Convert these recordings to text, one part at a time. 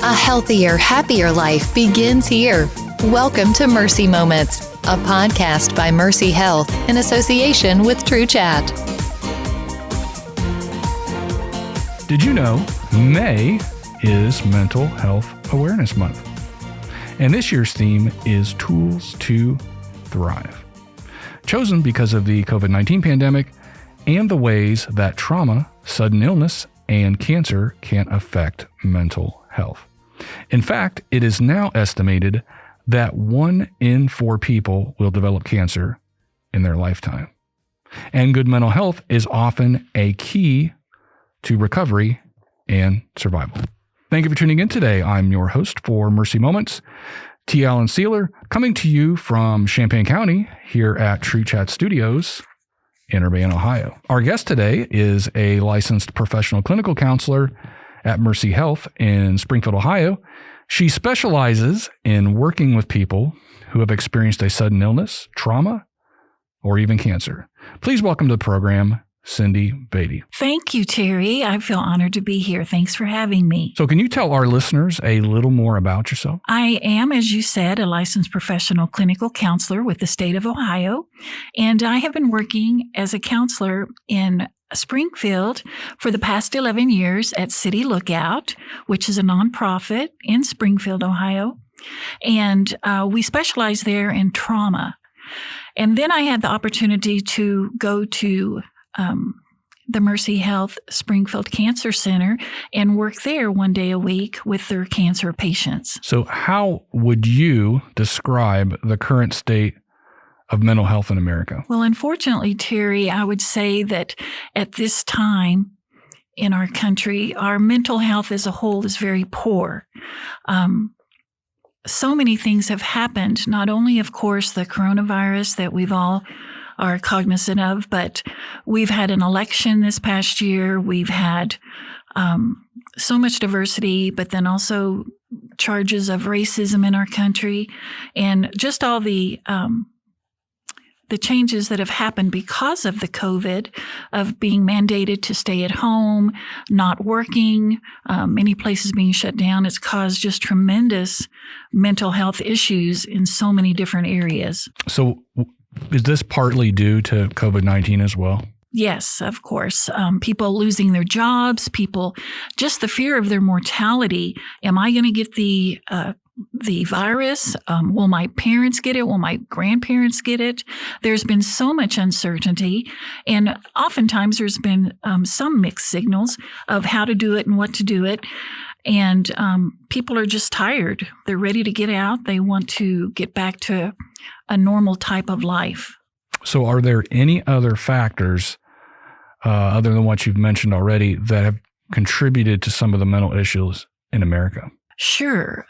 A healthier, happier life begins here. Welcome to Mercy Moments, a podcast by Mercy Health in association with True Chat. Did you know May is Mental Health Awareness Month? And this year's theme is Tools to Thrive. Chosen because of the COVID-19 pandemic and the ways that trauma, sudden illness, and cancer can affect mental health. In fact, it is now estimated that 1 in 4 people will develop cancer in their lifetime. And good mental health is often a key to recovery and survival. Thank you for tuning in today. I'm your host for Mercy Moments, T. Allen Sealer, coming to you from Champaign County here at True Chat Studios in Urbana, Ohio. Our guest today is a licensed professional clinical counselor at Mercy Health in Springfield, Ohio. She specializes in working with people who have experienced a sudden illness, trauma, or even cancer. Please welcome to the program, Cindy Beatty. Thank you, Terry. I feel honored to be here. Thanks for having me. So can you tell our listeners a little more about yourself? I am, as you said, a licensed professional clinical counselor with the state of Ohio, and I have been working as a counselor in Springfield for the past 11 years at City Lookout, which is a nonprofit in Springfield, Ohio, and we specialize there in trauma. And then I had the opportunity to go to the Mercy Health Springfield Cancer Center and work there 1 day a week with their cancer patients. So how would you describe the current state of mental health in America? Well, unfortunately, Terry, I would say that at this time in our country, our mental health as a whole is very poor. So many things have happened, not only, of course, the coronavirus that we've all are cognizant of, but we've had an election this past year. We've had so much diversity, but then also charges of racism in our country, and just all the changes that have happened because of the COVID, of being mandated to stay at home, not working, many places being shut down. It's caused just tremendous mental health issues in so many different areas. So is this partly due to COVID-19 as well? Yes, of course. People losing their jobs, people, just the fear of their mortality. Am I going to get the virus? Will my parents get it? Will my grandparents get it? There's been so much uncertainty, and oftentimes there's been some mixed signals of how to do it and what to do it. And people are just tired. They're ready to get out. They want to get back to a normal type of life. So are there any other factors other than what you've mentioned already that have contributed to some of the mental issues in America? Sure.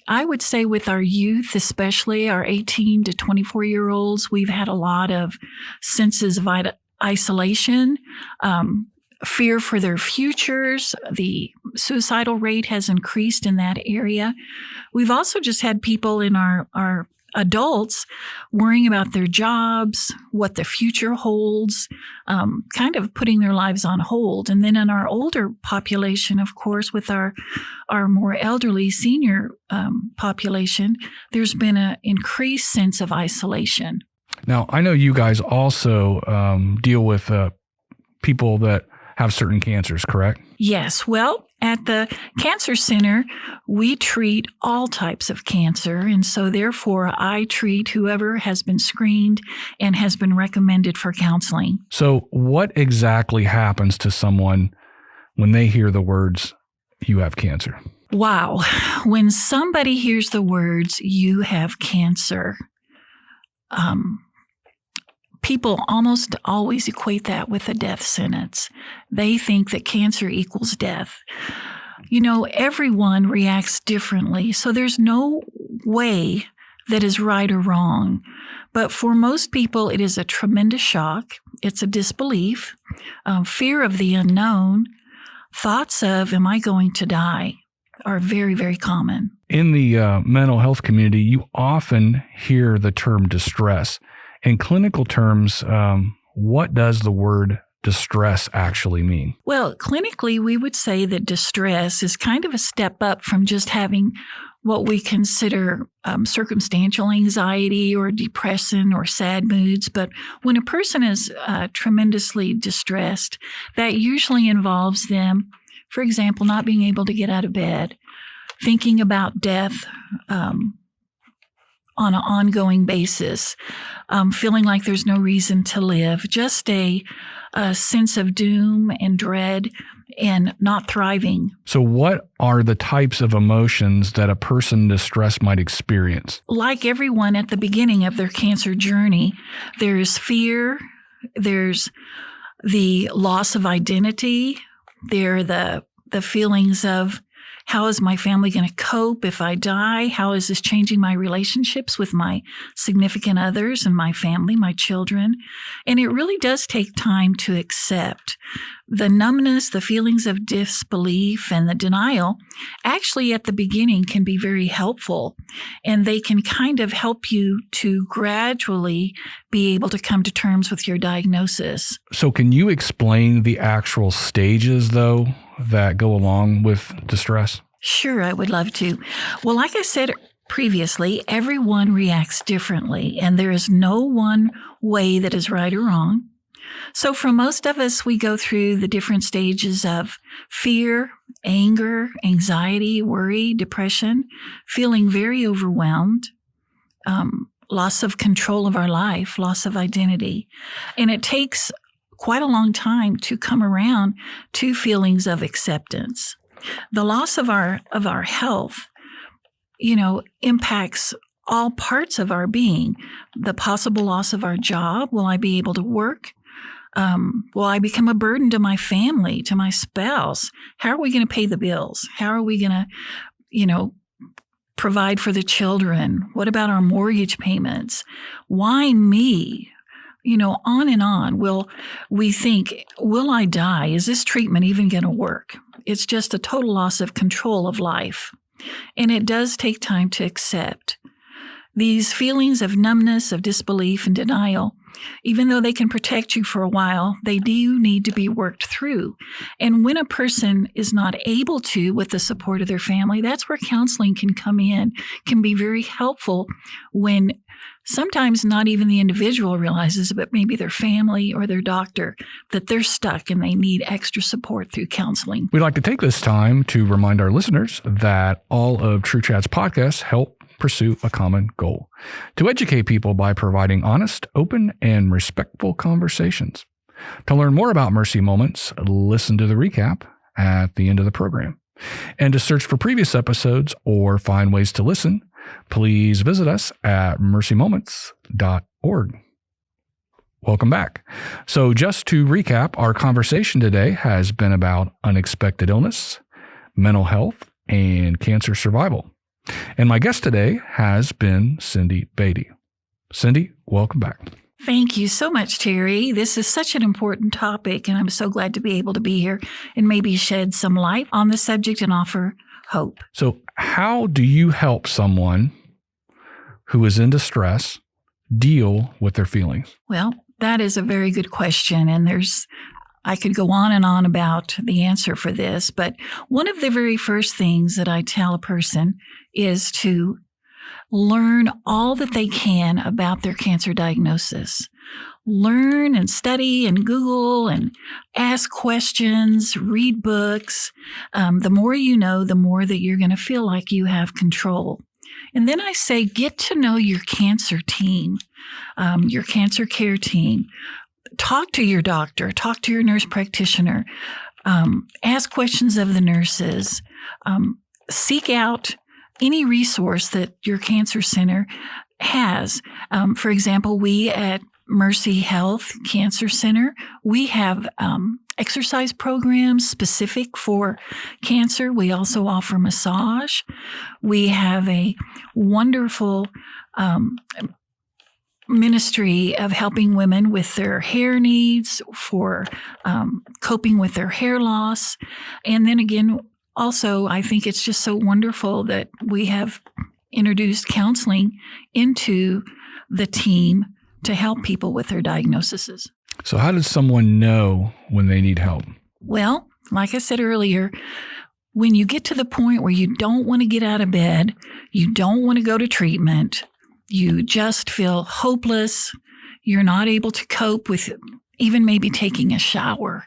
I would say with our youth, especially our 18 to 24-year-olds, we've had a lot of senses of isolation, fear for their futures. The suicidal rate has increased in that area. We've also just had people in our adults worrying about their jobs, what the future holds, kind of putting their lives on hold. And then in our older population, of course, with our more elderly senior population, there's been an increased sense of isolation. Now, I know you guys also deal with people that have certain cancers, correct? Yes. Well, at the Cancer Center, we treat all types of cancer. And so therefore, I treat whoever has been screened and has been recommended for counseling. So what exactly happens to someone when they hear the words, "you have cancer"? Wow. When somebody hears the words, "you have cancer," people almost always equate that with a death sentence. They think that cancer equals death. You know, everyone reacts differently, so there's no way that is right or wrong. But for most people, it is a tremendous shock. It's a disbelief, fear of the unknown, thoughts of, am I going to die, are very, very common. In the mental health community, you often hear the term distress. In clinical terms, what does the word distress actually mean? Well, clinically, we would say that distress is kind of a step up from just having what we consider circumstantial anxiety or depression or sad moods. But when a person is tremendously distressed, that usually involves them, for example, not being able to get out of bed, thinking about death on an ongoing basis, feeling like there's no reason to live, just a sense of doom and dread and not thriving. So what are the types of emotions that a person distressed might experience? Like everyone at the beginning of their cancer journey, there's fear, there's the loss of identity, there are the feelings of, how is my family going to cope if I die? How is this changing my relationships with my significant others and my family, my children? And it really does take time to accept. The numbness, the feelings of disbelief, and the denial actually at the beginning can be very helpful. And they can kind of help you to gradually be able to come to terms with your diagnosis. So can you explain the actual stages, though, that go along with distress? Sure, I would love to. Well, like I said previously, everyone reacts differently, and there is no one way that is right or wrong. So for most of us, we go through the different stages of fear, anger, anxiety, worry, depression, feeling very overwhelmed, loss of control of our life, loss of identity. And it takes quite a long time to come around to feelings of acceptance. The loss of our health, impacts all parts of our being. The possible loss of our job. Will I be able to work? Will I become a burden to my family, to my spouse? How are we going to pay the bills? How are we going to, provide for the children? What about our mortgage payments? Why me? On and on. We think, will I die? Is this treatment even going to work? It's just a total loss of control of life. And it does take time to accept. These feelings of numbness, of disbelief and denial, even though they can protect you for a while, they do need to be worked through. And when a person is not able to, with the support of their family, that's where counseling can come in, can be very helpful when sometimes not even the individual realizes, but maybe their family or their doctor, that they're stuck and they need extra support through counseling. We'd like to take this time to remind our listeners that all of True Chat's podcasts help pursue a common goal: to educate people by providing honest, open, and respectful conversations. To learn more about Mercy Moments, listen to the recap at the end of the program. And to search for previous episodes or find ways to listen, please visit us at mercymoments.org. Welcome back. So just to recap, our conversation today has been about unexpected illness, mental health, and cancer survival. And my guest today has been Cindy Beatty. Cindy, welcome back. Thank you so much, Terry. This is such an important topic, and I'm so glad to be able to be here and maybe shed some light on the subject and offer hope. So how do you help someone who is in distress deal with their feelings? Well, that is a very good question, and I could go on and on about the answer for this, but one of the very first things that I tell a person is to learn all that they can about their cancer diagnosis. Learn and study and Google and ask questions, read books. The more you know, the more that you're going to feel like you have control. And then I say, get to know your cancer team, your cancer care team. Talk to your doctor, talk to your nurse practitioner, ask questions of the nurses, seek out any resource that your cancer center has. For example, we at Mercy Health Cancer Center, we have exercise programs specific for cancer. We also offer massage. We have a wonderful ministry of helping women with their hair needs, for coping with their hair loss. And then again, also, I think it's just so wonderful that we have introduced counseling into the team to help people with their diagnoses. So how does someone know when they need help? Well, like I said earlier, when you get to the point where you don't want to get out of bed, you don't want to go to treatment, you just feel hopeless, you're not able to cope with even maybe taking a shower,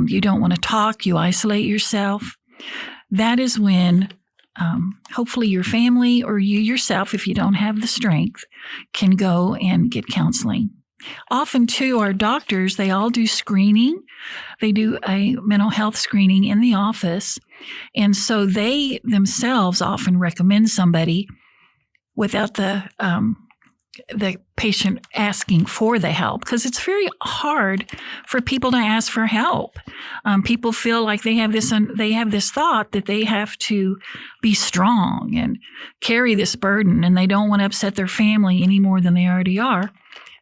you don't want to talk, you isolate yourself, that is when hopefully your family or you yourself, if you don't have the strength, can go and get counseling. Often, too, our doctors, they all do screening. They do a mental health screening in the office. And so they themselves often recommend somebody without the patient asking for the help, because it's very hard for people to ask for help. People feel like they have this thought that they have to be strong and carry this burden, and they don't want to upset their family any more than they already are.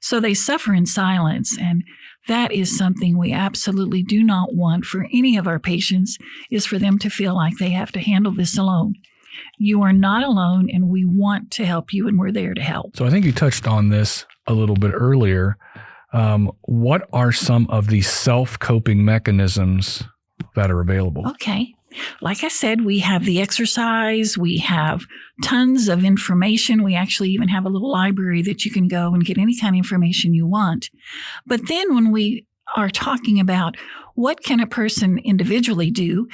So they suffer in silence, and that is something we absolutely do not want for any of our patients, is for them to feel like they have to handle this alone. You are not alone, and we want to help you, and we're there to help. So I think you touched on this a little bit earlier. What are some of the self-coping mechanisms that are available? Okay. Like I said, we have the exercise, we have tons of information. We actually even have a little library that you can go and get any kind of information you want. But then when we are talking about what can a person individually do,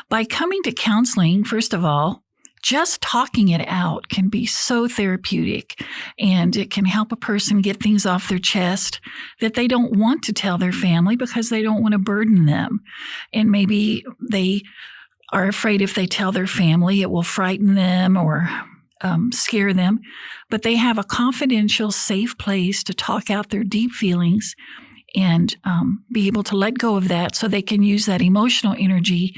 by coming to counseling, first of all, just talking it out can be so therapeutic, and it can help a person get things off their chest that they don't want to tell their family because they don't want to burden them. And maybe they are afraid if they tell their family, it will frighten them or scare them. But they have a confidential, safe place to talk out their deep feelings and be able to let go of that so they can use that emotional energy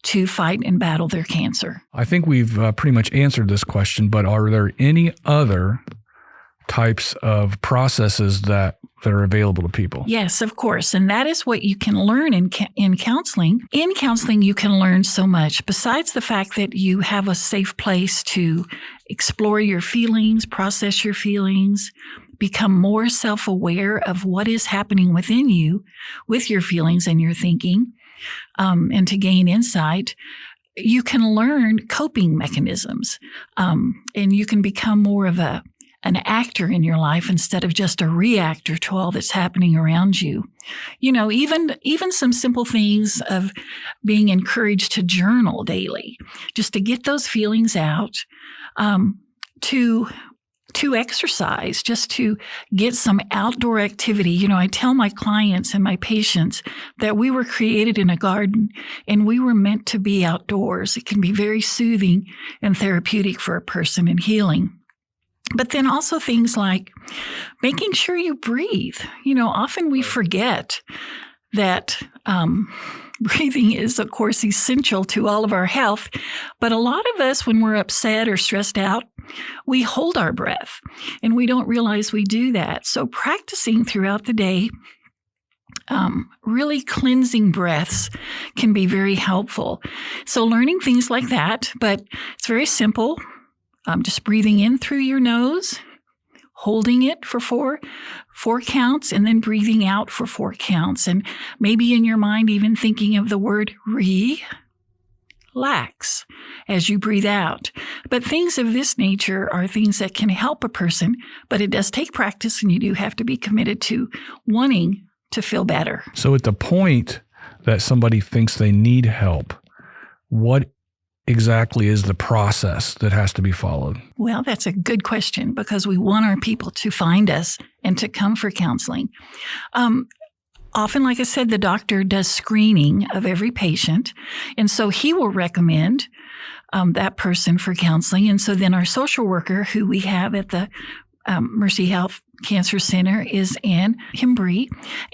to fight and battle their cancer. I think we've pretty much answered this question, but are there any other types of processes that are available to people? Yes, of course. And that is what you can learn in counseling. In counseling, you can learn so much. Besides the fact that you have a safe place to explore your feelings, process your feelings, become more self-aware of what is happening within you with your feelings and your thinking, and to gain insight, you can learn coping mechanisms, and you can become more of an actor in your life instead of just a reactor to all that's happening around you. You know, even some simple things of being encouraged to journal daily, just to get those feelings out, to exercise, just to get some outdoor activity. You know, I tell my clients and my patients that we were created in a garden and we were meant to be outdoors. It can be very soothing and therapeutic for a person and healing. But then also things like making sure you breathe. You know, often we forget that breathing is, of course, essential to all of our health. But a lot of us, when we're upset or stressed out, we hold our breath and we don't realize we do that. So practicing throughout the day, really cleansing breaths can be very helpful. So learning things like that, but it's very simple. Just breathing in through your nose, holding it for four counts, and then breathing out for 4 counts. And maybe in your mind, even thinking of the word relax as you breathe out. But things of this nature are things that can help a person, but it does take practice, and you do have to be committed to wanting to feel better. So at the point that somebody thinks they need help, what exactly is the process that has to be followed? Well, that's a good question, because we want our people to find us and to come for counseling. Often, like I said, the doctor does screening of every patient, and so he will recommend that person for counseling. And so then our social worker, who we have at the Mercy Health Cancer Center, is Ann Himbry,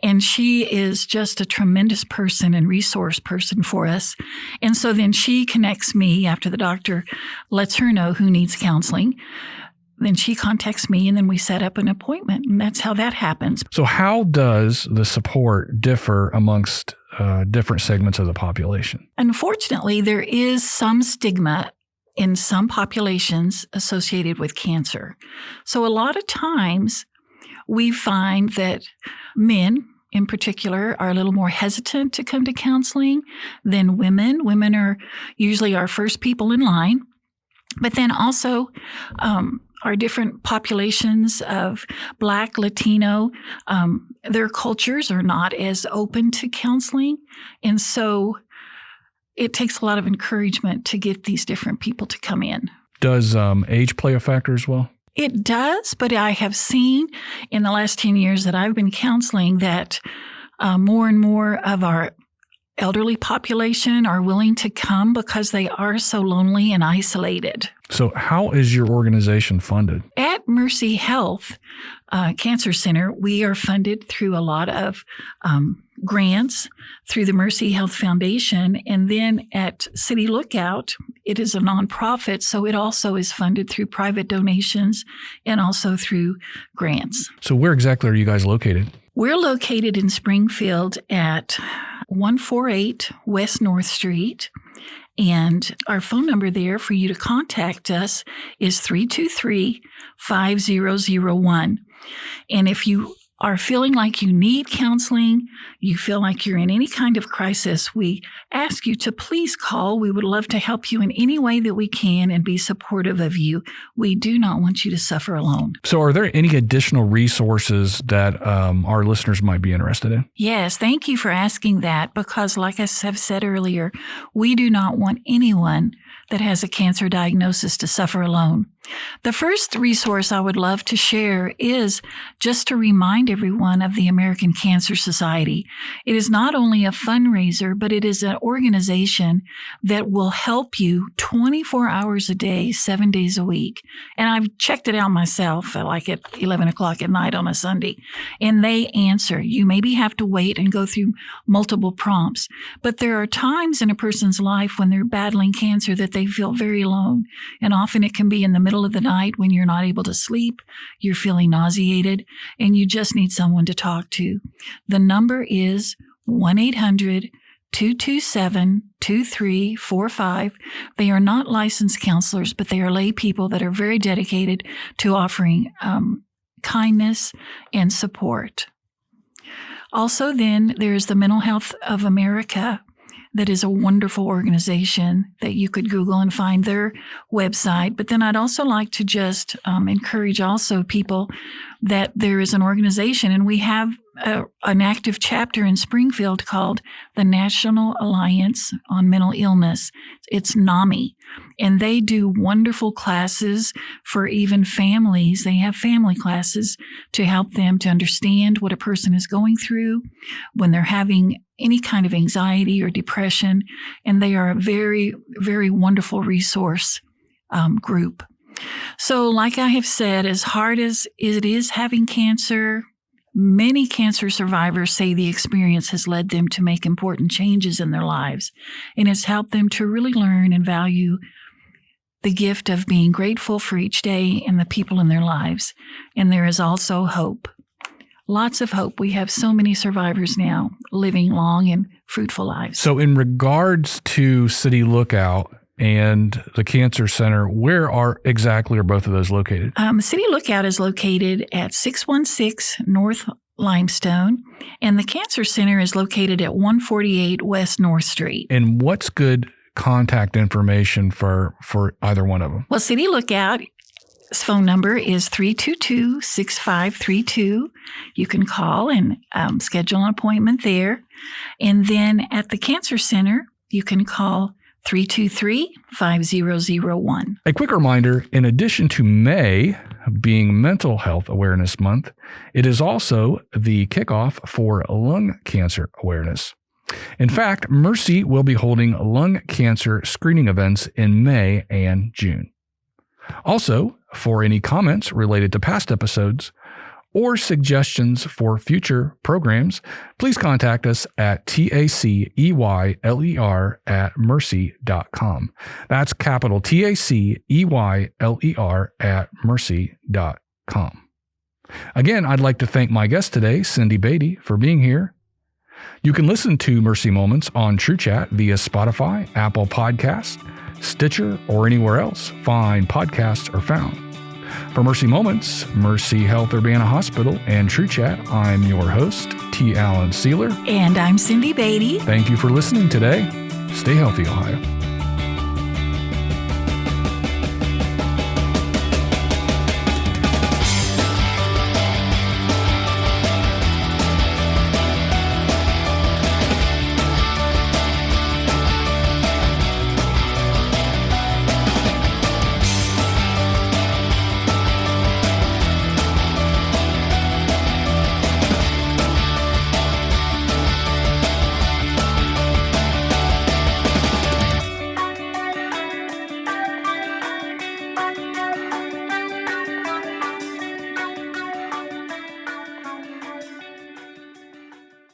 and she is just a tremendous person and resource person for us. And so then she connects me after the doctor lets her know who needs counseling. Then she contacts me, and then we set up an appointment, and that's how that happens. So how does the support differ amongst different segments of the population? Unfortunately, there is some stigma in some populations associated with cancer. So a lot of times we find that men in particular are a little more hesitant to come to counseling than women. Women are usually our first people in line. But then also our different populations of Black, Latino, their cultures are not as open to counseling. And so it takes a lot of encouragement to get these different people to come in. Does age play a factor as well? It does, but I have seen in the last 10 years that I've been counseling that more and more of our elderly population are willing to come because they are so lonely and isolated. So how is your organization funded? At Mercy Health Cancer Center, we are funded through a lot of grants through the Mercy Health Foundation. And then at City Lookout, it is a nonprofit, so it also is funded through private donations and also through grants. So where exactly are you guys located? We're located in Springfield at 148 West North Street. And our phone number there for you to contact us is 323-5001. And if you are feeling like you need counseling, you feel like you're in any kind of crisis, we ask you to please call. We would love to help you in any way that we can and be supportive of you. We do not want you to suffer alone. So are there any additional resources that our listeners might be interested in? Yes, thank you for asking that, because like I have said earlier, we do not want anyone that has a cancer diagnosis to suffer alone. The first resource I would love to share is just to remind everyone of the American Cancer Society. It is not only a fundraiser, but it is an organization that will help you 24 hours a day, 7 days a week. And I've checked it out myself at 11 o'clock at night on a Sunday, and they answer. You maybe have to wait and go through multiple prompts, but there are times in a person's life when they're battling cancer that they feel very alone. And often it can be in the middle of the night when you're not able to sleep, you're feeling nauseated, and you just need someone to talk to. The number is 1-800-227-2345. They are not licensed counselors, but they are lay people that are very dedicated to offering kindness and support. Also, then, there's the Mental Health of America. That is a wonderful organization that you could Google and find their website. But then I'd also like to just encourage also people that there is an organization, and we have an active chapter in Springfield called the National Alliance on Mental Illness. It's NAMI, and they do wonderful classes for even families. They have family classes to help them to understand what a person is going through when they're having any kind of anxiety or depression, and they are a very, very wonderful resource group. So like I have said, as hard as it is having cancer, many cancer survivors say the experience has led them to make important changes in their lives, and it's helped them to really learn and value the gift of being grateful for each day and the people in their lives. And there is also hope. Lots of hope. We have so many survivors now living long and fruitful lives. So in regards to City Lookout and the Cancer Center, where are both of those located? City Lookout is located at 616 North Limestone, and the Cancer Center is located at 148 West North Street. And what's good contact information for either one of them? Well, City Lookout phone number is 322-6532. You can call and schedule an appointment there. And then at the Cancer Center, you can call 323-5001. A quick reminder, in addition to May being Mental Health Awareness Month, it is also the kickoff for lung cancer awareness. In fact, Mercy will be holding lung cancer screening events in May and June. Also, for any comments related to past episodes or suggestions for future programs, please contact us at taceyler@mercy.com. That's capital taceyler@mercy.com. Again, I'd like to thank my guest today, Cindy Beatty, for being here. You can listen to Mercy Moments on TrueChat via Spotify, Apple Podcasts, Stitcher, or anywhere else fine podcasts are found. For Mercy Moments, Mercy Health Urbana Hospital, and True Chat, I'm your host, T. Allen Sealer. And I'm Cindy Beatty. Thank you for listening today. Stay healthy, Ohio.